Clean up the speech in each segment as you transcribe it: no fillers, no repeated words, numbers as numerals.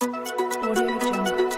Audio Jungle.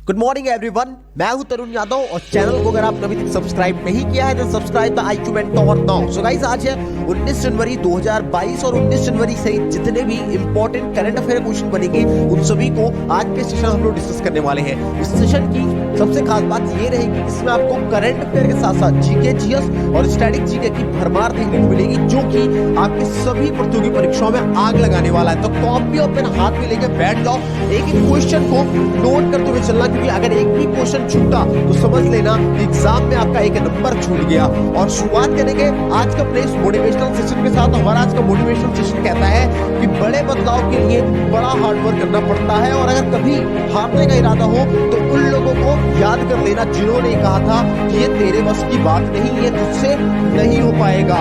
Good morning everyone, मैं हूं तरुण यादव और चैनल को अगर आपने अभी तक सब्सक्राइब नहीं किया है तो subscribe the IQ mentor now. So guys, आज है 19 जनवरी 2022 और 19 जनवरी से जितने भी इंपॉर्टेंट करंट अफेयर क्वेश्चन बनेंगे उन सभी को आज के सेशन हम लोग डिस्कस करने वाले हैं। इस सेशन की सबसे खास बात ये रहेगी कि इसमें आपको करंट अफेयर के साथ साथ जीके, जीएस और स्टैटिक जीके की भरमार देखने को मिलेगी, जो कि आपके सभी प्रतियोगी परीक्षाओं में आग लगाने वाला है। तो कॉपी और पेन हाथ में लेके बैठ जाओ, एक एक क्वेश्चन को नोट करते हुए चलना, क्योंकि अगर एक भी क्वेश्चन छूटा तो समझ लेना एग्जाम में आपका एक नंबर छूट गया। और शुरुआत करेंगे आज का अपने इस मोटिवेशनल सेशन के साथ। हमारा आज का मोटिवेशनल सेशन कहता है कि बड़े बदलाव के लिए बड़ा हार्डवर्क करना पड़ता है, और अगर कभी हारने का इरादा हो तो उन लोगों को याद कर लेना जिन्होंने कहा था कि ये तेरे बस की बात नहीं, ये तुझसे नहीं हो पाएगा।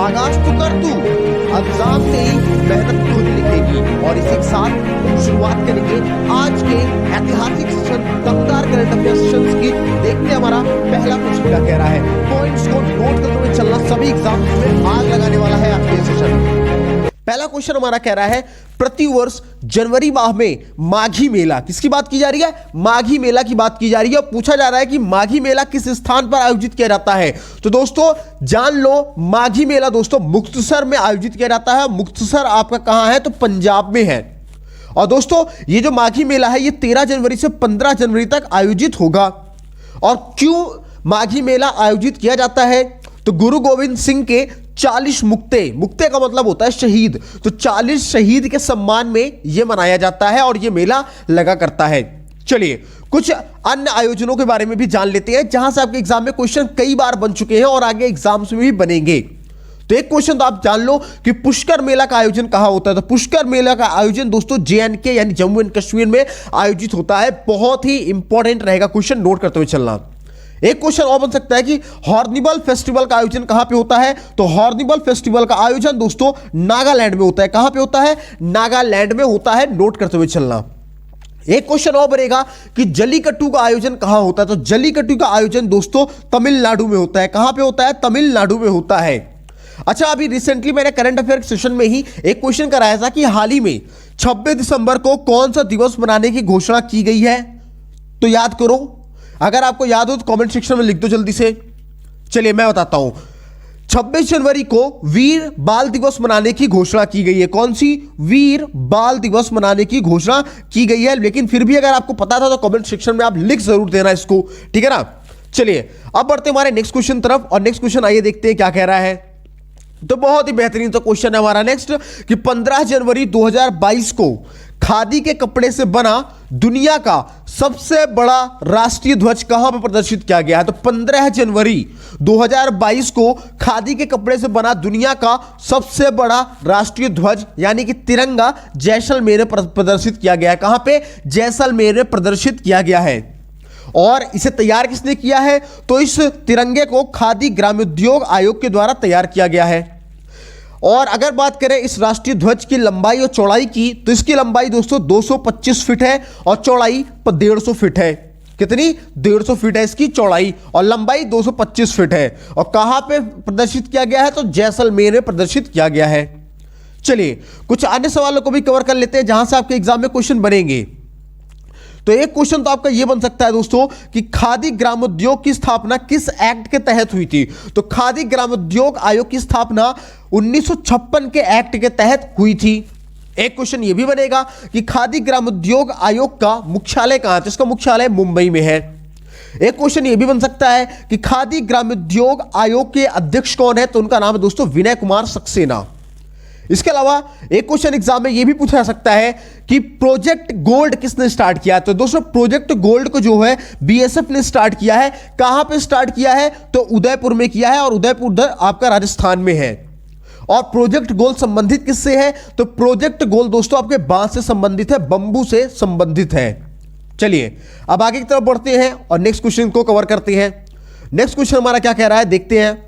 आगाज तो कर तू, एग्जाम से ही मेहनत तुझे लिखेगी। और इसी के साथ शुरुआत करेंगे आज के ऐतिहासिक सेशन दमदार करंट अफेयर सेशंस की। देखते हैं हमारा पहला क्वेश्चन क्या कह रहा है। पॉइंट्स को नोट करते हुए चलना, सभी एग्जाम्स में आग लगाने वाला है आज के सेशन। पहला क्वेश्चन हमारा कह रहा है, प्रतिवर्ष जनवरी माह में माघी मेला, किसकी बात की जा रही है? माघी मेला की बात की जा रही है। पूछा जा रहा है कि माघी मेला किस स्थान पर आयोजित किया जाता है। तो दोस्तों जान लो, माघी मेला दोस्तों मुक्तसर में आयोजित किया जाता है। मुक्तसर आपका कहां है? तो पंजाब में है। और दोस्तों ये जो माघी मेला है ये 13 जनवरी से 15 जनवरी तक आयोजित होगा। और क्यों माघी मेला आयोजित किया जाता है? तो गुरु गोविंद सिंह के 40 मुक्ते का मतलब होता है शहीद, तो 40 शहीद के सम्मान में यह मनाया जाता है और यह मेला लगा करता है। चलिए कुछ अन्य आयोजनों के बारे में भी जान लेते हैं, जहां से आपके एग्जाम में क्वेश्चन कई बार बन चुके हैं और आगे एग्जाम्स में भी बनेंगे। तो एक क्वेश्चन तो आप जान लो कि पुष्कर मेला का आयोजन कहां होता है। तो पुष्कर मेला का आयोजन दोस्तों JNK यानी जम्मू एंड कश्मीर में आयोजित होता है। बहुत ही इंपॉर्टेंट रहेगा क्वेश्चन, नोट करते हुए चलना। एक क्वेश्चन और बन सकता है कि हॉर्निबल फेस्टिवल का आयोजन कहां पे होता है। तो हॉर्निबल फेस्टिवल का आयोजन दोस्तों नागालैंड में होता है। कहां पे होता है? नागालैंड में होता है, नोट करते हुए चलना। एक क्वेश्चन और बनेगा कि जल्लीकट्टू का आयोजन कहां होता है। तो जल्लीकट्टू का आयोजन दोस्तों तमिलनाडु में होता है। कहां पे होता है? तमिलनाडु में होता है। अच्छा, अभी रिसेंटली मैंने करंट अफेयर सेशन में ही एक क्वेश्चन कराया था कि हाल ही में 26 दिसंबर को कौन सा दिवस मनाने की घोषणा की गई है। तो याद करो, अगर आपको याद हो तो कमेंट सेक्शन में लिख दो जल्दी से। चलिए मैं बताता हूं, 26 जनवरी को वीर बाल दिवस मनाने की घोषणा की गई है। कौन सी? वीर बाल दिवस मनाने की घोषणा की गई है। लेकिन फिर भी अगर आपको पता था तो कमेंट सेक्शन में आप लिख जरूर देना इसको, ठीक है ना। चलिए अब बढ़ते हमारे नेक्स्ट क्वेश्चन तरफ, और नेक्स्ट क्वेश्चन आइए देखते हैं क्या कह रहा है। तो बहुत ही बेहतरीन तो क्वेश्चन है हमारा नेक्स्ट कि 15 जनवरी 2022 को खादी के कपड़े से बना दुनिया का सबसे बड़ा राष्ट्रीय ध्वज कहां पर प्रदर्शित किया गया है। तो 15 जनवरी 2022 को खादी के कपड़े से बना दुनिया का सबसे बड़ा राष्ट्रीय ध्वज यानी कि तिरंगा जैसलमेर में प्रदर्शित किया गया है। कहां पे? जैसलमेर में प्रदर्शित किया गया है। और इसे तैयार किसने किया है? तो इस तिरंगे को खादी ग्रामोद्योग आयोग के द्वारा तैयार किया गया है। और अगर बात करें इस राष्ट्रीय ध्वज की लंबाई और चौड़ाई की, तो इसकी लंबाई दोस्तों 225 फीट है और चौड़ाई 150 फीट है। कितनी? 150 फीट है इसकी चौड़ाई और लंबाई 225 फीट है। और कहां पे प्रदर्शित किया गया है? तो जैसलमेर में प्रदर्शित किया गया है। चलिए कुछ अन्य सवालों को भी कवर कर लेते हैं जहां से आपके एग्जाम में क्वेश्चन बनेंगे। तो एक क्वेश्चन तो आपका यह बन सकता है दोस्तों कि खादी ग्रामोद्योग की स्थापना किस एक्ट के तहत हुई थी। तो खादी ग्रामोद्योग आयोग की स्थापना 1956 के एक्ट के तहत हुई थी। एक क्वेश्चन यह भी बनेगा कि खादी ग्रामोद्योग आयोग का मुख्यालय कहां है। तो इसका मुख्यालय मुंबई में है। एक क्वेश्चन यह भी बन सकता है कि खादी ग्रामोद्योग आयोग के अध्यक्ष कौन है। तो उनका नाम है दोस्तों विनय कुमार सक्सेना। इसके अलावा एक क्वेश्चन एग्जाम में यह भी पूछा जा सकता है कि प्रोजेक्ट गोल्ड किसने स्टार्ट किया। तो दोस्तों प्रोजेक्ट गोल्ड को जो है BSF ने स्टार्ट किया है। कहां पे स्टार्ट किया है? तो उदयपुर में किया है, और उदयपुर आपका राजस्थान में है। और प्रोजेक्ट गोल संबंधित किससे है? तो प्रोजेक्ट गोल दोस्तों आपके बांस से संबंधित है, बंबू से संबंधित है। चलिए अब आगे की तरफ बढ़ते हैं और नेक्स्ट क्वेश्चन को कवर करते हैं। नेक्स्ट क्वेश्चन हमारा क्या कह रहा है, देखते हैं।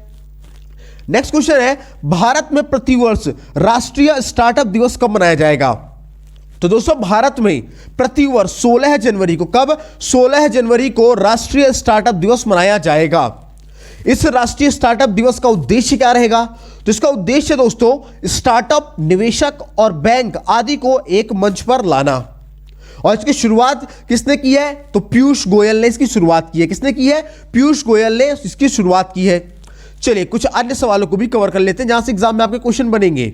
नेक्स्ट क्वेश्चन है, भारत में प्रतिवर्ष राष्ट्रीय स्टार्टअप दिवस कब मनाया जाएगा? तो दोस्तों भारत में प्रतिवर्ष 16 जनवरी को, कब? 16 जनवरी को राष्ट्रीय स्टार्टअप दिवस मनाया जाएगा। इस राष्ट्रीय स्टार्टअप दिवस का उद्देश्य क्या रहेगा? तो इसका उद्देश्य दोस्तों स्टार्टअप, निवेशक और बैंक आदि को एक मंच पर लाना। और इसकी शुरुआत किसने की है? तो पीयूष गोयल ने इसकी शुरुआत की है। किसने की है? पीयूष गोयल ने इसकी शुरुआत की है। चलिए कुछ अन्य सवालों को भी कवर कर लेते हैं जहां से एग्जाम में आपके क्वेश्चन बनेंगे।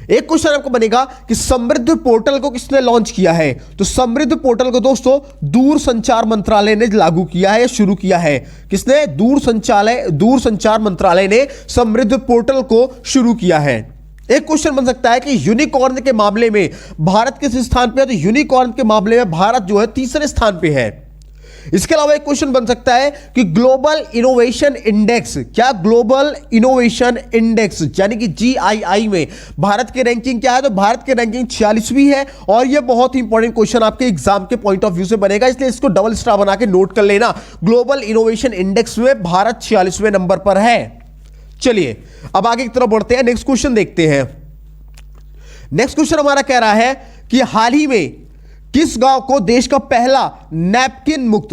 एक क्वेश्चन आपको बनेगा कि समृद्ध पोर्टल को किसने लॉन्च किया है? तो समृद्ध पोर्टल को दोस्तों दूरसंचार मंत्रालय ने लागू किया है या शुरू किया है। किसने? दूरसंचार मंत्रालय ने समृद्ध पोर्टल को शुरू किया है। एक क्वेश्चन बन सकता है कि यूनिकॉर्न के मामले में भारत किस स्थान पे है? तो यूनिकॉर्न के मामले में भारत जो है तीसरे स्थान पे है। इसके अलावा एक क्वेश्चन बन सकता है कि ग्लोबल इनोवेशन इंडेक्स, क्या ग्लोबल इनोवेशन इंडेक्स यानी कि GII में भारत की रैंकिंग क्या है? तो भारत की रैंकिंग 46वीं है। और यह बहुत ही इंपॉर्टेंट क्वेश्चन आपके एग्जाम के पॉइंट ऑफ व्यू से बनेगा, इसलिए इसको डबल स्टार बना के नोट कर लेना। ग्लोबल इनोवेशन इंडेक्स में भारत 46वें नंबर पर है। चलिए अब आगे की तरफ बढ़ते हैं, नेक्स्ट क्वेश्चन देखते हैं। नेक्स्ट क्वेश्चन हमारा कह रहा है कि हाल ही में किस गांव को देश का पहला नैपकिन मुक्त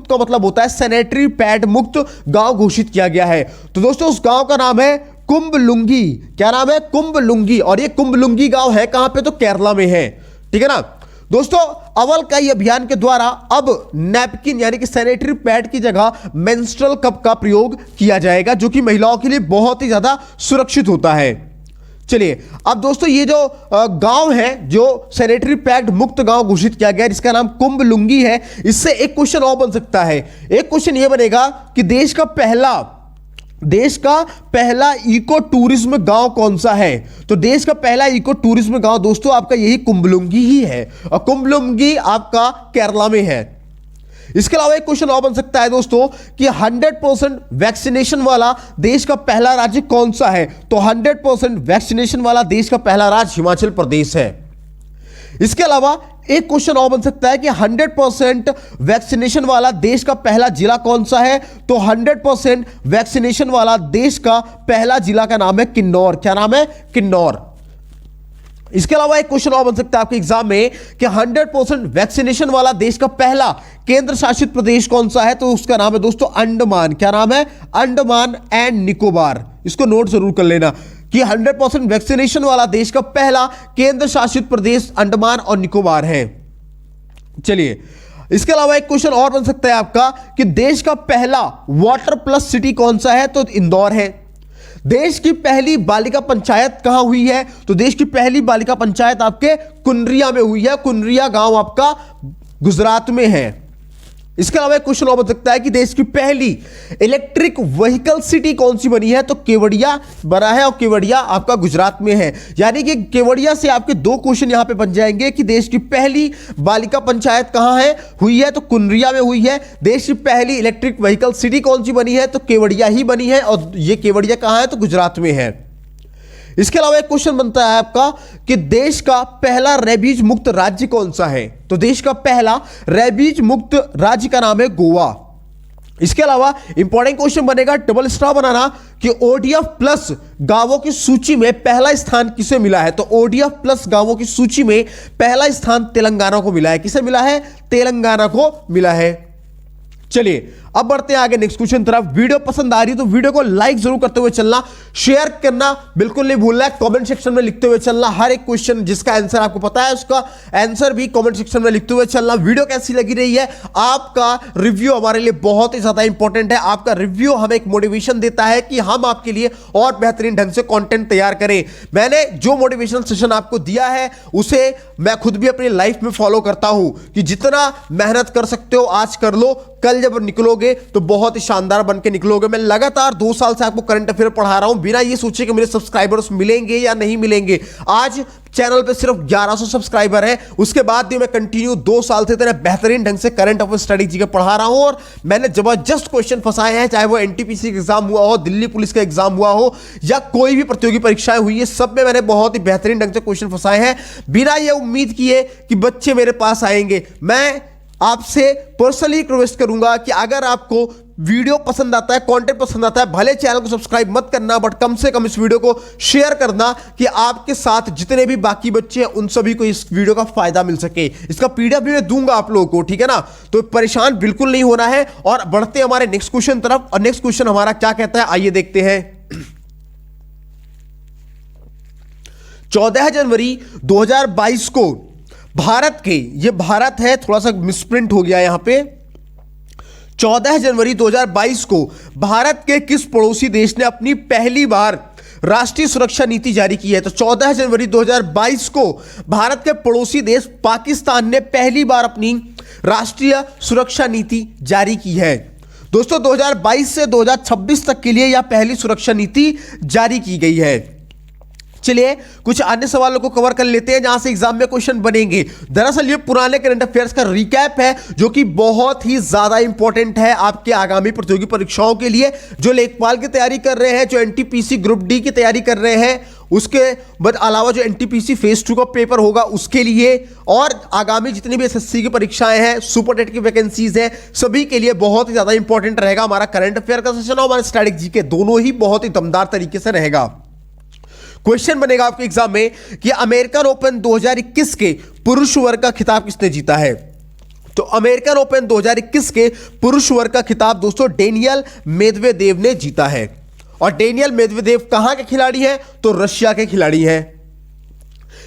का मतलब होता है सैनिटरी पैड मुक्त गांव घोषित किया गया है? तो दोस्तों उस गांव का नाम है कुंबलुंगी। क्या नाम है? कुंबलुंगी। और ये कुंबलुंगी गांव है कहां पे? तो केरला में है। ठीक है ना दोस्तों। अव्वल कई अभियान के द्वारा अब नैपकिन यानी कि सैनिटरी पैड की जगह मेंस्ट्रुअल कप का प्रयोग किया जाएगा, जो कि महिलाओं के लिए बहुत ही ज्यादा सुरक्षित होता है। चलिए अब दोस्तों ये जो गांव है जो सैनिटरी पैड मुक्त गांव घोषित किया गया जिसका नाम कुंबलुंगी है, इससे एक क्वेश्चन और बन सकता है। एक क्वेश्चन ये बनेगा कि देश का पहला इको टूरिज्म गांव कौन सा है? तो देश का पहला इको टूरिज्म गांव दोस्तों आपका यही कुंबलुंगी ही है, और कुंबलुंगी आपका केरला में है। इसके अलावा एक क्वेश्चन और बन सकता है दोस्तों कि 100% वैक्सीनेशन वाला देश का पहला राज्य कौन सा है? तो 100% वैक्सीनेशन वाला देश का पहला राज्य हिमाचल प्रदेश है। इसके अलावा एक क्वेश्चन और बन सकता है कि 100% वैक्सीनेशन वाला देश का पहला जिला कौन सा है? तो 100% वैक्सीनेशन वाला देश का पहला जिला का नाम है किन्नौर। क्या नाम है? किन्नौर। इसके अलावा एक क्वेश्चन और बन सकता है आपके एग्जाम में कि 100% वैक्सीनेशन वाला देश का पहला केंद्र शासित प्रदेश कौन सा है? तो उसका नाम है दोस्तों अंडमान। क्या नाम है? अंडमान एंड निकोबार। इसको नोट जरूर कर लेना कि 100% वैक्सीनेशन वाला देश का पहला केंद्र शासित प्रदेश अंडमान और निकोबार है। चलिए इसके अलावा एक क्वेश्चन और बन सकता है आपका कि देश का पहला वाटर प्लस सिटी कौन सा है? तो इंदौर है। देश की पहली बालिका पंचायत कहां हुई है? तो देश की पहली बालिका पंचायत आपके कुनरिया में हुई है। कुनरिया गांव आपका गुजरात में है। इसके अलावा एक क्वेश्चन और बन सकता है कि देश की पहली इलेक्ट्रिक व्हीकल सिटी कौन सी बनी है? तो केवड़िया बना है, और केवड़िया आपका गुजरात में है। यानी कि केवड़िया से आपके दो क्वेश्चन यहां पे बन जाएंगे कि देश की पहली बालिका पंचायत कहां है हुई है? तो कुनरिया में हुई है। देश की पहली इलेक्ट्रिक व्हीकल सिटी कौन सी बनी है? तो केवड़िया ही बनी है, और ये केवड़िया कहां है? तो गुजरात में है। इसके अलावा एक क्वेश्चन बनता है आपका कि देश का पहला रेबीज मुक्त राज्य कौन सा है? तो देश का पहला रेबीज मुक्त राज्य का नाम है गोवा। इसके अलावा इंपॉर्टेंट क्वेश्चन बनेगा, डबल स्टार बनाना, कि ODF प्लस गांवों की सूची में पहला स्थान किसे मिला है? तो ODF प्लस गांवों की सूची में पहला स्थान तेलंगाना को मिला है। किसे मिला है? तेलंगाना को मिला है। चलिए अब बढ़ते हैं आगे नेक्स्ट क्वेश्चन तरफ। वीडियो पसंद आ रही है तो वीडियो को लाइक जरूर करते हुए चलना, शेयर करना बिल्कुल नहीं भूलना है, कमेंट सेक्शन में लिखते हुए चलना। हर एक क्वेश्चन जिसका आंसर आपको पता है उसका आंसर भी कमेंट सेक्शन में लिखते हुए चलना। वीडियो कैसी लगी रही है? आपका रिव्यू हमारे लिए बहुत ही ज्यादा इंपॉर्टेंट है। आपका रिव्यू हमें एक मोटिवेशन देता है कि हम आपके लिए और बेहतरीन ढंग से कंटेंट तैयार करें। मैंने जो मोटिवेशनल सेशन आपको दिया है उसे मैं खुद भी अपनी लाइफ में फॉलो करता हूं कि जितना मेहनत कर सकते हो आज कर लो, कल जब निकलोगे तो बहुत ही शानदार बन के निकलोगे। मैं लगातार 2 साल से आपको करंट अफेयर पढ़ा रहा हूं बिना ये सोचे कि मेरे सब्सक्राइबर्स मिलेंगे या नहीं मिलेंगे। आज चैनल पे सिर्फ 1100 सब्सक्राइबर है, उसके बाद भी मैं कंटिन्यू 2 साल से इतने बेहतरीन ढंग से करंट अफेयर स्टडी जी के पढ़ा रहा हूं और मैंने जबरदस्त क्वेश्चन फंसाए हैं, चाहे वो एनटीपीसी का एग्जाम हुआ हो, दिल्ली पुलिस का एग्जाम हुआ हो या कोई भी प्रतियोगी परीक्षाएं हुई है, सब में मैंने बहुत ही बेहतरीन ढंग से क्वेश्चन फंसाए हैं बिना ये उम्मीद किए कि बच्चे मेरे पास आएंगे। मैं आपसे पर्सनली रिक्वेस्ट करूंगा कि अगर आपको वीडियो पसंद आता है, कंटेंट पसंद आता है, भले चैनल को सब्सक्राइब मत करना बट कम से कम इस वीडियो को शेयर करना कि आपके साथ जितने भी बाकी बच्चे हैं उन सभी को इस वीडियो का फायदा मिल सके। इसका पीडीएफ भी मैं दूंगा आप लोगों को, ठीक है ना। तो परेशान बिल्कुल नहीं होना है और बढ़ते हैं हमारे नेक्स्ट क्वेश्चन तरफ। और नेक्स्ट क्वेश्चन हमारा क्या कहता है, आइए देखते हैं। 14 जनवरी 2022 को भारत के, ये भारत है, थोड़ा सा मिसप्रिंट हो गया यहां पे। 14 जनवरी 2022 को भारत के किस पड़ोसी देश ने अपनी पहली बार राष्ट्रीय सुरक्षा नीति जारी की है? तो 14 जनवरी 2022 को भारत के पड़ोसी देश पाकिस्तान ने पहली बार अपनी राष्ट्रीय सुरक्षा नीति जारी की है। दोस्तों 2022 से 2026 तक के लिए यह पहली सुरक्षा नीति जारी की गई है। चलिए कुछ अन्य सवालों को कवर कर लेते हैं जहां से एग्जाम में क्वेश्चन बनेंगे। दरअसल ये पुराने करंट अफेयर्स का रिकैप है जो कि बहुत ही ज्यादा इंपॉर्टेंट है आपके आगामी प्रतियोगी परीक्षाओं के लिए, जो लेखपाल की तैयारी कर रहे हैं, जो एनटीपीसी ग्रुप डी की तैयारी कर रहे हैं, उसके बाद अलावा जो एनटीपीसी फेज 2 का पेपर होगा उसके लिए, और आगामी जितनी भी एसएससी की परीक्षाएं हैं, सुपर टेट की वैकेंसीज हैं, सभी के लिए बहुत ही ज्यादा इंपॉर्टेंट रहेगा हमारा करंट अफेयर का सेशन और हमारे स्टैटिक जी के, दोनों ही बहुत ही दमदार तरीके से रहेगा। क्वेश्चन बनेगा आपके एग्जाम में कि अमेरिकन ओपन 2021 के पुरुष वर्ग का खिताब किसने जीता है? तो अमेरिकन ओपन 2021 के पुरुष वर्ग का खिताब दोस्तों डेनियल मेदवेदेव ने जीता है। और डेनियल मेदवेदेव कहां के खिलाड़ी हैं? तो रशिया के खिलाड़ी हैं।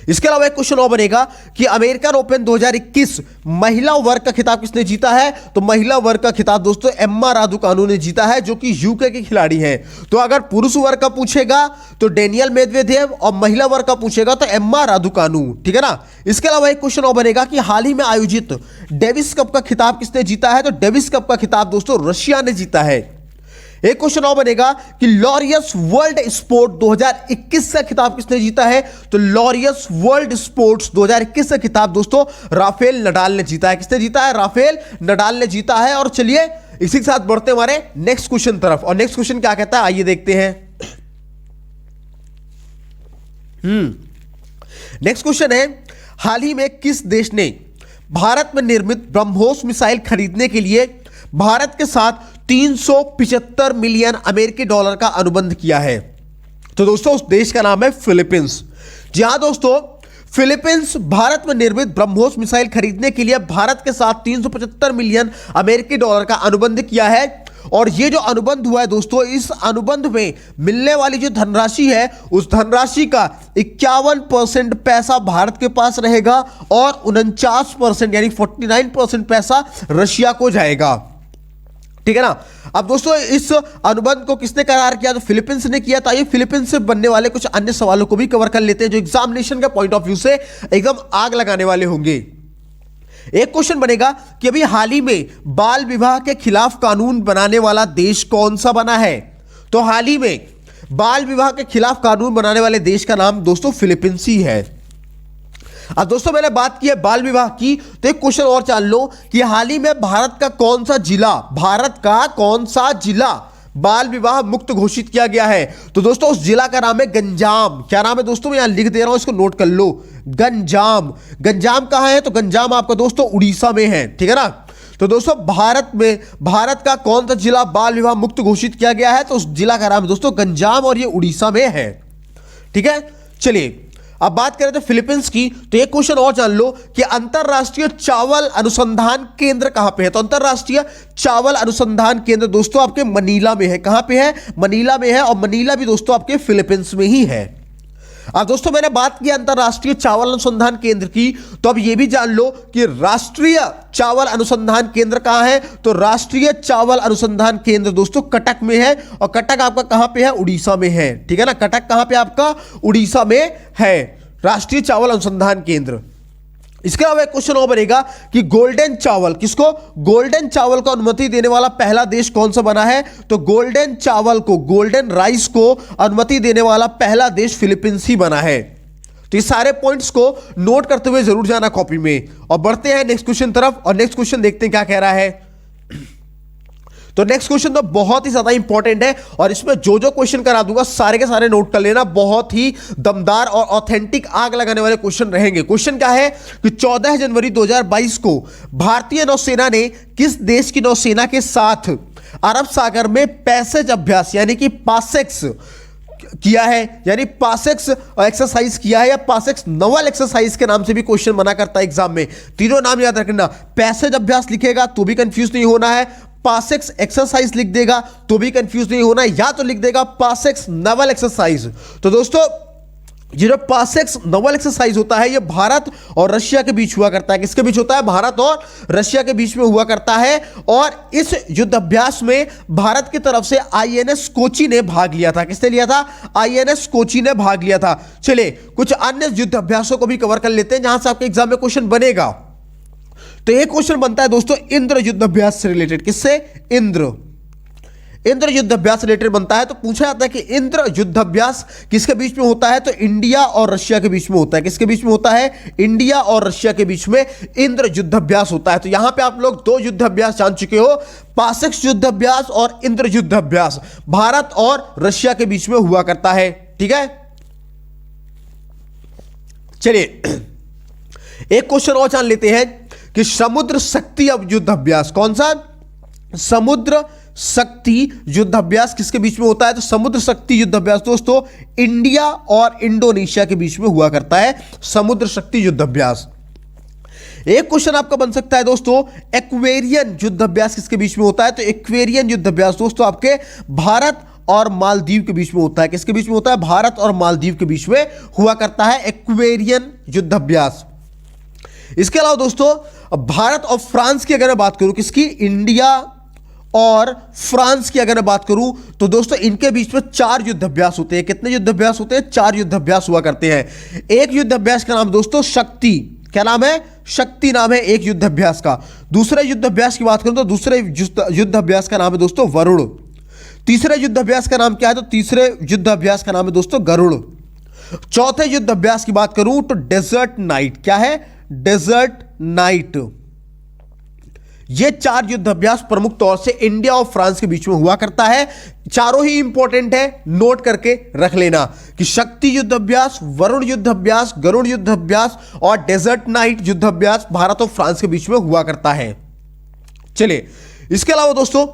इसके अलावा एक क्वेश्चन और बनेगा कि अमेरिकन ओपन 2021 महिला वर्ग का खिताब किसने जीता है? तो महिला वर्ग का खिताब दोस्तों एम्मा रादुकानु ने जीता है, जो कि यूके के खिलाड़ी हैं। तो अगर पुरुष वर्ग का पूछेगा तो डेनियल मेदवेदेव और महिला वर्ग का पूछेगा तो एम्मा रादुकानु, ठीक है ना। इसके अलावा एक क्वेश्चन और बनेगा कि हाल ही में आयोजित डेविस कप का खिताब किसने जीता है? तो डेविस कप का खिताब दोस्तों रशिया ने जीता है। एक क्वेश्चन और बनेगा कि लॉरियस वर्ल्ड स्पोर्ट 2021 का खिताब किसने जीता है? तो लॉरियस वर्ल्ड स्पोर्ट्स 2021 का खिताब दोस्तों राफेल नडाल ने जीता है। किसने जीता है? राफेल नडाल ने जीता है। और चलिए इसी के साथ बढ़ते हमारे नेक्स्ट क्वेश्चन तरफ। और नेक्स्ट क्वेश्चन क्या कहता है, आइए देखते हैं। नेक्स्ट क्वेश्चन है, हाल ही में किस देश ने भारत में निर्मित ब्रह्मोस मिसाइल खरीदने के लिए भारत के साथ 375 मिलियन अमेरिकी डॉलर का अनुबंध किया है? तो दोस्तों उस देश का नाम है फिलीपींस। जी हां दोस्तों, फिलीपींस भारत में निर्मित ब्रह्मोस मिसाइल खरीदने के लिए भारत के साथ 375 मिलियन अमेरिकी डॉलर का अनुबंध किया है। और ये जो अनुबंध हुआ है दोस्तों, इस अनुबंध में मिलने वाली जो धनराशि है उस धनराशि का 51% पैसा भारत के पास रहेगा और 49% यानी 49% पैसा रशिया को जाएगा, ठीक है ना। अब दोस्तों इस अनुबंध को किसने करार किया? तो फिलीपींस ने किया। तो आइए फिलीपींस से बनने वाले कुछ अन्य सवालों को भी कवर कर लेते हैं जो एग्जामिनेशन के पॉइंट ऑफ व्यू से एकदम आग लगाने वाले होंगे। एक क्वेश्चन बनेगा कि अभी हाल ही में बाल विवाह के खिलाफ कानून बनाने वाला देश कौन सा बना है? तो हाल ही में बाल विवाह के खिलाफ कानून बनाने वाले देश का नाम दोस्तों फिलीपींस ही है। अब दोस्तों मैंने बात की है बाल विवाह की, तो एक क्वेश्चन और जान लो कि हाल ही में भारत का कौन सा जिला बाल विवाह मुक्त घोषित किया गया है? तो दोस्तों उस जिला का नाम है गंजाम। क्या नाम है दोस्तों? मैं यहां लिख दे रहा हूं, इसको नोट कर लो, गंजाम। गंजाम कहां है? तो गंजाम आपका दोस्तों उड़ीसा में है, ठीक है ना। तो दोस्तों भारत का कौन सा जिला बाल विवाह मुक्त घोषित किया गया है? तो उस जिला का नाम है दोस्तों गंजाम और ये उड़ीसा में है, ठीक है। चलिए अब बात करें तो फिलीपींस की, तो एक क्वेश्चन और जान लो कि अंतरराष्ट्रीय चावल अनुसंधान केंद्र कहां पे है? तो अंतरराष्ट्रीय चावल अनुसंधान केंद्र दोस्तों आपके मनीला में है। कहां पे है? मनीला में है। और मनीला भी दोस्तों आपके फिलीपींस में ही है। अब दोस्तों मैंने बात की अंतरराष्ट्रीय चावल अनुसंधान केंद्र की, तो अब यह भी जान लो कि राष्ट्रीय चावल अनुसंधान केंद्र कहां है? तो राष्ट्रीय चावल अनुसंधान केंद्र दोस्तों कटक में है। और कटक आपका कहां पे है? उड़ीसा में है, ठीक है ना। कटक कहां पे आपका? उड़ीसा में है राष्ट्रीय चावल अनुसंधान केंद्र। इसके अलावा एक क्वेश्चन और बनेगा कि गोल्डन चावल किसको, गोल्डन चावल को अनुमति देने वाला पहला देश कौन सा बना है? तो गोल्डन चावल को, गोल्डन राइस को अनुमति देने वाला पहला देश फिलीपींस ही बना है। तो ये सारे पॉइंट्स को नोट करते हुए जरूर जाना कॉपी में। और बढ़ते हैं नेक्स्ट क्वेश्चन तरफ, और नेक्स्ट क्वेश्चन देखते हैं क्या कह रहा है। तो नेक्स्ट क्वेश्चन तो बहुत ही ज्यादा इंपॉर्टेंट है, और इसमें जो जो क्वेश्चन करा दूंगा सारे के सारे नोट कर लेना। बहुत ही दमदार और ऑथेंटिक आग लगाने वाले क्वेश्चन रहेंगे। क्वेश्चन क्या है कि 14 जनवरी 2022 को भारतीय नौसेना ने किस देश की नौसेना के साथ अरब सागर में पैसेज अभ्यास यानी कि पासेक्स किया है, यानी पासेक्स एक्सरसाइज किया है, या पासेक्स नवल एक्सरसाइज के नाम से भी क्वेश्चन बना करता है एग्जाम में। तीनों नाम याद रखना, पैसेज अभ्यास लिखेगा तो भी कंफ्यूज नहीं होना है, पासेक्स एक्सरसाइज लिख देगा तो भी कंफ्यूज नहीं होना, या तो लिख देगा पासेक्स नवल एक्सरसाइज। तो दोस्तों ये जो पासेक्स नवल एक्सरसाइज होता है ये भारत और रशिया के बीच हुआ करता है। किसके बीच होता है? भारत और रशिया के बीच में हुआ करता है। और इस युद्ध अभ्यास में भारत की तरफ से आईएनएस कोची ने भाग लिया था। किसने लिया था? आईएनएस कोची ने भाग लिया था। चलिए कुछ अन्य युद्ध अभ्यासों को भी कवर कर लेते हैं जहां से आपके एग्जाम में क्वेश्चन बनेगा। तो एक क्वेश्चन बनता है दोस्तों इंद्र युद्ध अभ्यास से रिलेटेड। किससे? इंद्र युद्ध अभ्यास से रिलेटेड बनता है। तो पूछा जाता है कि इंद्र युद्ध अभ्यास किसके बीच में होता है? तो इंडिया और रशिया के बीच में होता है। किसके बीच में होता है? इंडिया और रशिया के बीच में इंद्र युद्ध अभ्यास होता है। तो यहां पे आप लोग दो युद्ध अभ्यास जान चुके हो, पासेक्स युद्ध अभ्यास और इंद्र युद्ध अभ्यास भारत और रशिया के बीच में हुआ करता है। ठीक है, चलिए एक क्वेश्चन और जान लेते हैं कि समुद्र शक्ति युद्ध अभ्यास कौन सा? समुद्र शक्ति युद्ध अभ्यास किसके बीच में होता है? तो समुद्र शक्ति युद्ध अभ्यास दोस्तों इंडिया और इंडोनेशिया के बीच में हुआ करता है, समुद्र शक्ति युद्ध अभ्यास। एक क्वेश्चन आपका बन सकता है दोस्तों एक्वेरियन युद्ध अभ्यास किसके बीच में होता है? तो एक्वेरियन युद्ध अभ्यास दोस्तों आपके भारत और मालदीव के बीच में होता है। किसके बीच में होता है? भारत और मालदीव के बीच में हुआ करता है एक्वेरियन युद्ध अभ्यास। इसके अलावा दोस्तों भारत और फ्रांस की अगर मैं बात करूं, किसकी? इंडिया और फ्रांस की अगर मैं बात करूं तो दोस्तों इनके बीच में 4 युद्ध अभ्यास होते हैं। कितने युद्ध अभ्यास होते हैं? 4 युद्ध अभ्यास हुआ करते हैं। एक युद्ध अभ्यास का नाम दोस्तों शक्ति, क्या नाम है? शक्ति नाम है एक युद्ध अभ्यास का। दूसरे युद्ध अभ्यास की बात करूं तो दूसरे युद्ध अभ्यास का नाम है दोस्तों वरुण। तीसरे युद्ध अभ्यास का नाम क्या है? तो तीसरे युद्ध अभ्यास का नाम है दोस्तों गरुड़। चौथे युद्ध अभ्यास की बात करूं तो डेजर्ट नाइट, क्या है? Desert night. ये 4 युद्ध अभ्यास प्रमुख तौर से इंडिया और फ्रांस के बीच में हुआ करता है। चारों ही इंपॉर्टेंट है, नोट करके रख लेना कि शक्ति युद्ध अभ्यास, वरुण युद्ध अभ्यास, गरुड़ युद्ध अभ्यास और डेजर्ट नाइट युद्ध अभ्यास भारत और फ्रांस के बीच में हुआ करता है। चलिए इसके अलावा दोस्तों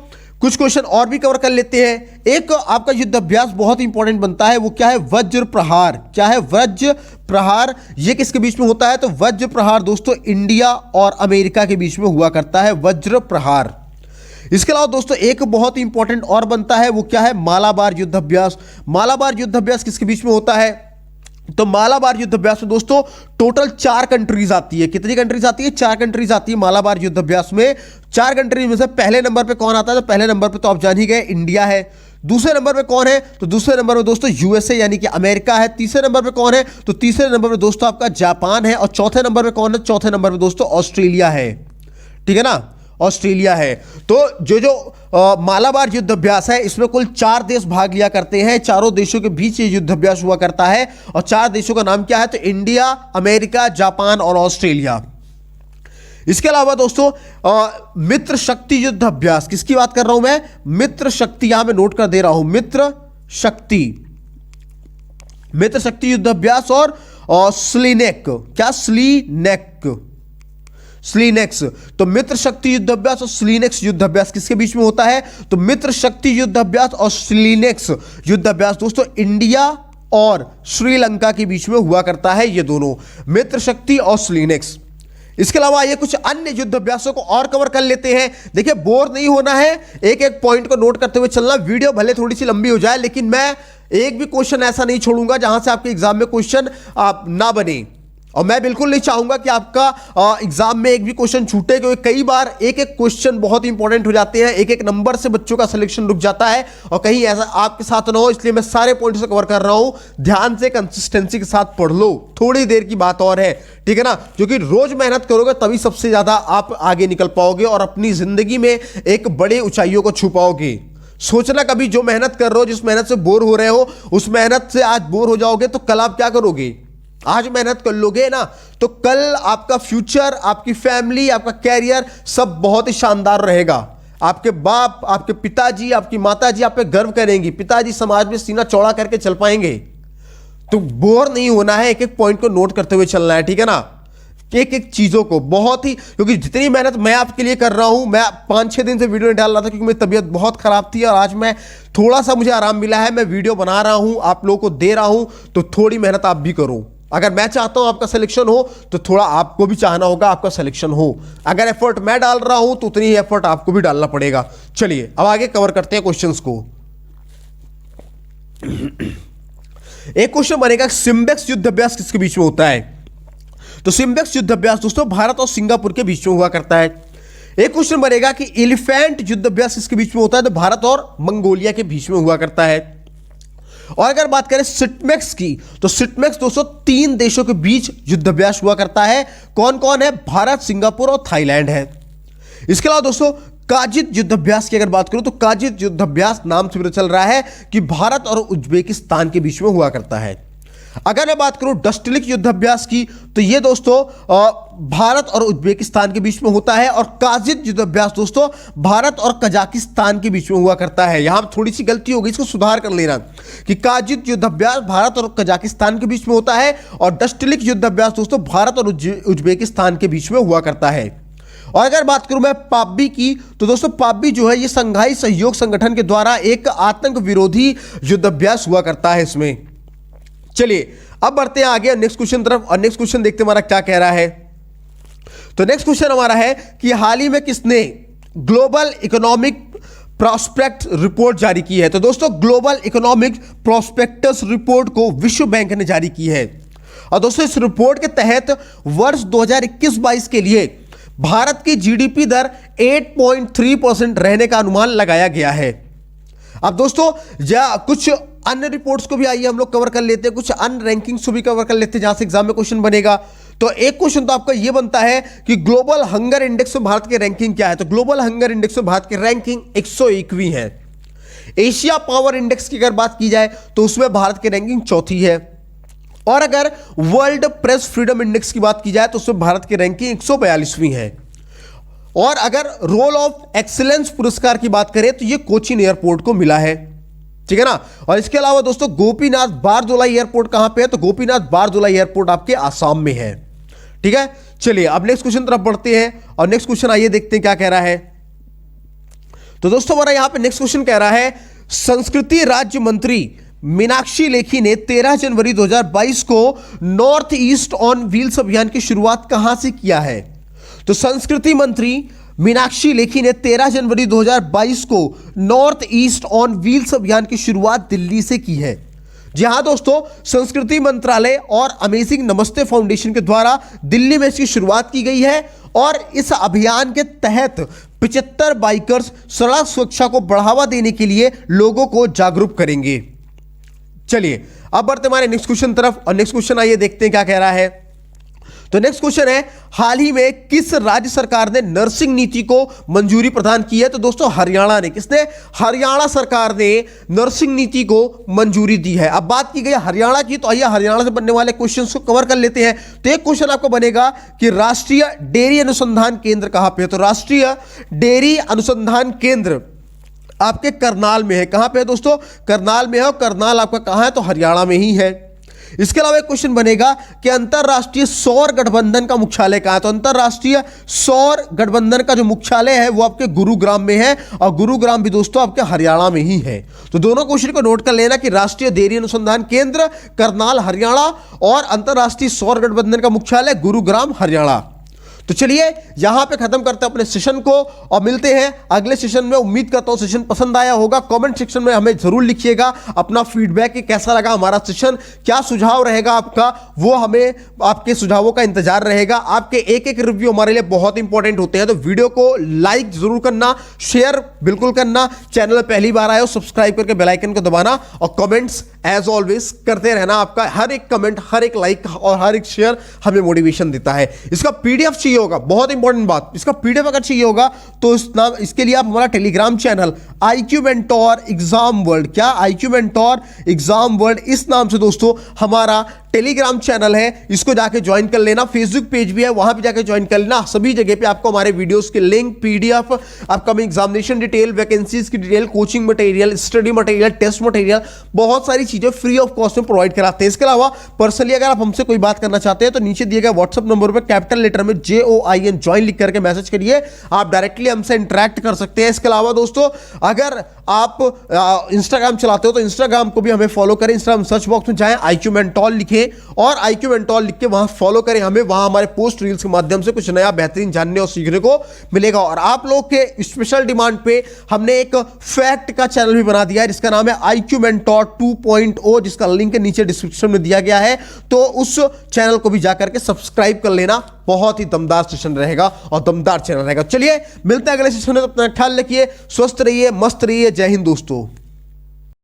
कुछ क्वेश्चन और भी कवर कर लेते हैं। एक आपका युद्ध अभ्यास बहुत इंपॉर्टेंट बनता है, वो क्या है? वज्र प्रहार। क्या है? वज्र प्रहार। ये किसके बीच में होता है? तो वज्र प्रहार दोस्तों इंडिया और अमेरिका के बीच में हुआ करता है, वज्र प्रहार। इसके अलावा दोस्तों एक बहुत ही इंपॉर्टेंट और बनता है, वो क्या है? मालाबार युद्ध अभ्यास। मालाबार युद्ध अभ्यास किसके बीच में होता है? तो मालाबार युद्ध अभ्यास में दोस्तों टोटल 4 कंट्रीज आती है। कितनी कंट्रीज आती है? 4 कंट्रीज आती है मालाबार युद्ध अभ्यास में। 4 कंट्रीज में से पहले नंबर पे कौन आता है? तो पहले नंबर पे तो आप जान ही गए इंडिया है। दूसरे नंबर पे कौन है? तो दूसरे नंबर पे दोस्तों यूएसए यानी कि अमेरिका है। तीसरे नंबर पे कौन है? तो तीसरे नंबर पे दोस्तों आपका जापान है। और चौथे नंबर पे कौन है? चौथे नंबर पे दोस्तों ऑस्ट्रेलिया है। ठीक है ना, ऑस्ट्रेलिया है। तो जो मालाबार युद्ध अभ्यास है इसमें कुल 4 देश भाग लिया करते हैं। चारों देशों के बीच ये युद्ध अभ्यास हुआ करता है। और 4 देशों का नाम क्या है? तो इंडिया, अमेरिका, जापान और ऑस्ट्रेलिया। इसके अलावा दोस्तों मित्र शक्ति युद्ध अभ्यास, किसकी बात कर रहा हूं मैं? मित्र शक्ति, यहां मैं नोट कर दे रहा हूं, मित्र शक्ति, मित्र शक्ति युद्ध अभ्यास और स्लीनेक, क्या? स्लीनेक्स। तो मित्र शक्ति युद्ध अभ्यास और स्लीनेक्स युद्ध अभ्यास किसके बीच में होता है? तो मित्र शक्ति युद्ध अभ्यास और स्लीनेक्स युद्ध अभ्यास दोस्तों इंडिया और श्रीलंका के बीच में हुआ करता है, ये दोनों मित्र शक्ति और स्लीनेक्स। इसके अलावा ये कुछ अन्य युद्ध अभ्यासों को और कवर कर लेते हैं। देखिए बोर नहीं होना है, एक एक पॉइंट को नोट करते हुए चलना। वीडियो भले थोड़ी सी लंबी हो जाए लेकिन मैं एक भी क्वेश्चन ऐसा नहीं छोड़ूंगा जहां से आपके एग्जाम में क्वेश्चन ना बने। और मैं बिल्कुल नहीं चाहूंगा कि आपका एग्जाम में एक भी क्वेश्चन छूटे, क्योंकि कई बार एक एक क्वेश्चन बहुत इंपॉर्टेंट हो जाते हैं, एक एक नंबर से बच्चों का सिलेक्शन रुक जाता है, और कहीं ऐसा आपके साथ ना हो, इसलिए मैं सारे पॉइंट्स कवर कर रहा हूं। ध्यान से कंसिस्टेंसी के साथ पढ़ लो, थोड़ी देर की बात और है, ठीक है ना, क्योंकि रोज मेहनत करोगे तभी सबसे ज्यादा आप आगे निकल पाओगे और अपनी जिंदगी में एक बड़े ऊंचाइयों को छू पाओगे। सोचना कभी जो मेहनत कर रहे हो, जिस मेहनत से बोर हो रहे हो, उस मेहनत से आज बोर हो जाओगे तो कल आप क्या करोगे? आज मेहनत कर लोगे ना तो कल आपका फ्यूचर, आपकी फैमिली, आपका कैरियर सब बहुत ही शानदार रहेगा। आपके बाप, आपके पिताजी, आपकी माताजी आप पे गर्व करेंगी, पिताजी समाज में सीना चौड़ा करके चल पाएंगे। तो बोर नहीं होना है, एक एक पॉइंट को नोट करते हुए चलना है, ठीक है ना, एक एक चीजों को बहुत ही, क्योंकि जितनी मेहनत मैं आपके लिए कर रहा हूं, मैं 5-6 दिन से वीडियो नहीं डाल रहा था क्योंकि मेरी तबीयत बहुत खराब थी, और आज मैं थोड़ा सा मुझे आराम मिला है, मैं वीडियो बना रहा हूं, आप लोगों को दे रहा हूं, तो थोड़ी मेहनत आप भी करो। अगर मैं चाहता हूं आपका सिलेक्शन हो तो थोड़ा आपको भी चाहना होगा आपका सिलेक्शन हो। अगर एफर्ट मैं डाल रहा हूं तो उतनी ही एफर्ट आपको भी डालना पड़ेगा। चलिए अब आगे कवर करते हैं क्वेश्चंस को। एक क्वेश्चन बनेगा, सिम्बेक्स युद्ध अभ्यास किसके बीच में होता है? तो सिम्बेक्स युद्ध अभ्यास दोस्तों भारत और सिंगापुर के बीच में हुआ करता है। एक क्वेश्चन बनेगा कि एलिफेंट युद्ध अभ्यास किसके बीच में होता है? तो भारत और मंगोलिया के बीच में हुआ करता है। और अगर बात करें सिटमैक्स की, तो सिटमैक्स दोस्तों 3 देशों के बीच युद्ध अभ्यास हुआ करता है। कौन कौन है? भारत, सिंगापुर और थाईलैंड है। इसके अलावा दोस्तों काजिद युद्ध अभ्यास की अगर बात करूं तो काजिद युद्ध अभ्यास नाम से पता चल रहा है कि भारत और उज्बेकिस्तान के बीच में हुआ करता है। अगर मैं बात करूं डस्टिलिक युद्ध अभ्यास की, तो यह दोस्तों भारत और उज्बेकिस्तान के बीच में होता है। और काजिद युद्ध अभ्यास दोस्तों भारत और कजाकिस्तान के बीच में हुआ करता है। यहां थोड़ी सी गलती होगी, इसको सुधार कर लेना कि काजिद युद्ध अभ्यास भारत और कजाकिस्तान के बीच में होता है, और डस्टिलिक युद्ध अभ्यास दोस्तों भारत और उज्बेकिस्तान के बीच में हुआ करता है। और अगर बात करूं मैं पाब्बी की, तो दोस्तों पाब्बी जो है ये संघाई सहयोग संगठन के द्वारा एक आतंक विरोधी युद्ध अभ्यास हुआ करता है इसमें। चलिए अब बढ़ते हैं आगे नेक्स्ट क्वेश्चन तरफ, और नेक्स्ट क्वेश्चन देखते हैं हमारा क्या कह रहा है। तो नेक्स्ट क्वेश्चन हमारा है कि हाल ही में किसने ग्लोबल इकोनॉमिक प्रॉस्पेक्ट रिपोर्ट जारी की है? तो दोस्तों ग्लोबल इकोनॉमिक प्रॉस्पेक्टस रिपोर्ट को विश्व बैंक ने जारी की है। और दोस्तों इस रिपोर्ट के तहत वर्ष 2021-22 के लिए भारत की जीडीपी दर 8.3% रहने का अनुमान लगाया गया है। अब दोस्तों कुछ अन्य रिपोर्ट्स को भी आइए हम लोग कवर कर लेते हैं, कुछ अन्य रैंकिंग्स को भी कवर कर लेते हैं जहां से एग्जाम में क्वेश्चन बनेगा। तो एक क्वेश्चन तो आपका यह बनता है कि ग्लोबल हंगर इंडेक्स में भारत की रैंकिंग क्या है? तो ग्लोबल हंगर इंडेक्स में भारत की रैंकिंग 101वीं है। एशिया पावर इंडेक्स की अगर बात की जाए तो उसमें भारत की रैंकिंग 4थी है। और अगर वर्ल्ड प्रेस फ्रीडम इंडेक्स की बात की जाए तो उसमें भारत की रैंकिंग 142वीं है। और अगर रोल ऑफ एक्सीलेंस पुरस्कार की बात करें तो यह कोचीन एयरपोर्ट को मिला है, ठीक है ना। और इसके अलावा दोस्तों गोपीनाथ बारजोलाई एयरपोर्ट कहां पे है? तो गोपीनाथ बारजोलाई एयरपोर्ट आपके आसाम में है, ठीक है। चलिए अब नेक्स्ट क्वेश्चन तरफ बढ़ते हैं, और नेक्स्ट क्वेश्चन आइए देखते हैं क्या कह रहा है। तो दोस्तों हमारा यहां पे नेक्स्ट क्वेश्चन कह रहा है, संस्कृति राज्य मंत्री मीनाक्षी लेखी ने 13 जनवरी 2022 को नॉर्थ ईस्ट ऑन व्हील्स अभियान की शुरुआत कहां से किया है? तो संस्कृति मंत्री मीनाक्षी लेखी ने 13 जनवरी 2022 को नॉर्थ ईस्ट ऑन व्हील्स अभियान की शुरुआत दिल्ली से की है। जी हां दोस्तों, संस्कृति मंत्रालय और अमेजिंग नमस्ते फाउंडेशन के द्वारा दिल्ली में इसकी शुरुआत की गई है। और इस अभियान के तहत 75 बाइकर्स सड़क सुरक्षा को बढ़ावा देने के लिए लोगों को जागरूक करेंगे। चलिए अब बढ़ते हमारे नेक्स्ट क्वेश्चन तरफ, और नेक्स्ट क्वेश्चन आइए देखते हैं क्या कह रहा है। तो नेक्स्ट क्वेश्चन है, हाल ही में किस राज्य सरकार ने नर्सिंग नीति को मंजूरी प्रदान की है? तो दोस्तों हरियाणा ने। किसने? हरियाणा सरकार ने नर्सिंग नीति को मंजूरी दी है। अब बात की गई हरियाणा की, तो आइए हरियाणा से बनने वाले क्वेश्चंस को कवर कर लेते हैं। तो एक क्वेश्चन आपको बनेगा कि राष्ट्रीय डेयरी अनुसंधान केंद्र कहां पे है? तो राष्ट्रीय डेयरी अनुसंधान केंद्र आपके करनाल में है। कहां पे है दोस्तों? करनाल में है। और करनाल आपका कहां है? तो हरियाणा में ही है। इसके अलावा एक क्वेश्चन बनेगा कि अंतरराष्ट्रीय सौर गठबंधन का मुख्यालय कहां है? तो अंतरराष्ट्रीय सौर गठबंधन का जो मुख्यालय है वो आपके गुरुग्राम में है, और गुरुग्राम भी दोस्तों आपके हरियाणा में ही है। तो दोनों क्वेश्चन को नोट कर लेना कि राष्ट्रीय डेयरी अनुसंधान केंद्र करनाल हरियाणा और अंतरराष्ट्रीय सौर गठबंधन का मुख्यालय गुरुग्राम हरियाणा। तो चलिए यहां पे खत्म करते हैं अपने सेशन को और मिलते हैं अगले सेशन में। उम्मीद करता हूं सेशन पसंद आया होगा। कमेंट सेक्शन में हमें जरूर लिखिएगा अपना फीडबैक कि कैसा लगा हमारा सेशन, क्या सुझाव रहेगा आपका, वो हमें आपके सुझावों का इंतजार रहेगा। आपके एक एक रिव्यू हमारे लिए बहुत इंपॉर्टेंट होते हैं। तो वीडियो को लाइक जरूर करना, शेयर बिल्कुल करना, चैनल पहली बार आए हो सब्सक्राइब करके बेल आइकन को दबाना और कमेंट्स एज ऑलवेज करते रहना। आपका हर एक कमेंट, हर एक लाइक और हर एक शेयर हमें मोटिवेशन देता है। इसका पीडीएफ चाहिए होगा, बहुत इंपॉर्टेंट बात, इसका पीडीएफ अगर चाहिए होगा तो इसके लिए आप हमारा Telegram channel IQ mentor exam world, क्या IQ मेंटोर एग्जाम वर्ल्ड, इस नाम से दोस्तों हमारा टेलीग्राम चैनल है, इसको जाके ज्वाइन कर लेना। फेसबुक पेज भी है, वहां भी जाके ज्वाइन कर लेना। सभी जगह पे आपको हमारे वीडियोस के link, PDF, upcoming examination detail, vacancies की detail, coaching material, study material, test material, बहुत सारी चीजें फ्री ऑफ कॉस्ट में प्रोवाइड कराते हैं। इसके अलावा पर्सनली अगर आप हमसे कोई बात करना चाहते हैं तो नीचे दिए गए व्हाट्सएप नंबर पर कैपिटल लेटर में JOIN ज्वाइन लिख करके मैसेज करिए, आप डायरेक्टली हमसे इंटरेक्ट कर सकते हैं। इसके अलावा दोस्तों अगर आप इंस्टाग्राम चलाते हो तो इंस्टाग्राम को भी हमें फॉलो करें। इंस्टाग्राम सर्च बॉक्स में जाएं, IQ मेंटोर लिखें और IQ मेंटोर लिख के वहां फॉलो करें हमें। वहां हमारे पोस्ट रील्स के माध्यम से कुछ नया बेहतरीन जानने और सीखने को मिलेगा। और आप लोग के स्पेशल डिमांड पे हमने एक फैक्ट का चैनल भी बना दिया है जिसका नाम है IQ मेंटोर 2.0, जिसका लिंक नीचे डिस्क्रिप्शन में दिया गया है। तो उस चैनल को भी जाकर के सब्सक्राइब कर लेना, बहुत ही दमदार सेशन रहेगा और दमदार चैनल रहेगा। चलिए मिलते हैं अगले सेशन में, अपना ख्याल रखिए, स्वस्थ रहिए, मस्त रहिए। जय हिंद दोस्तों।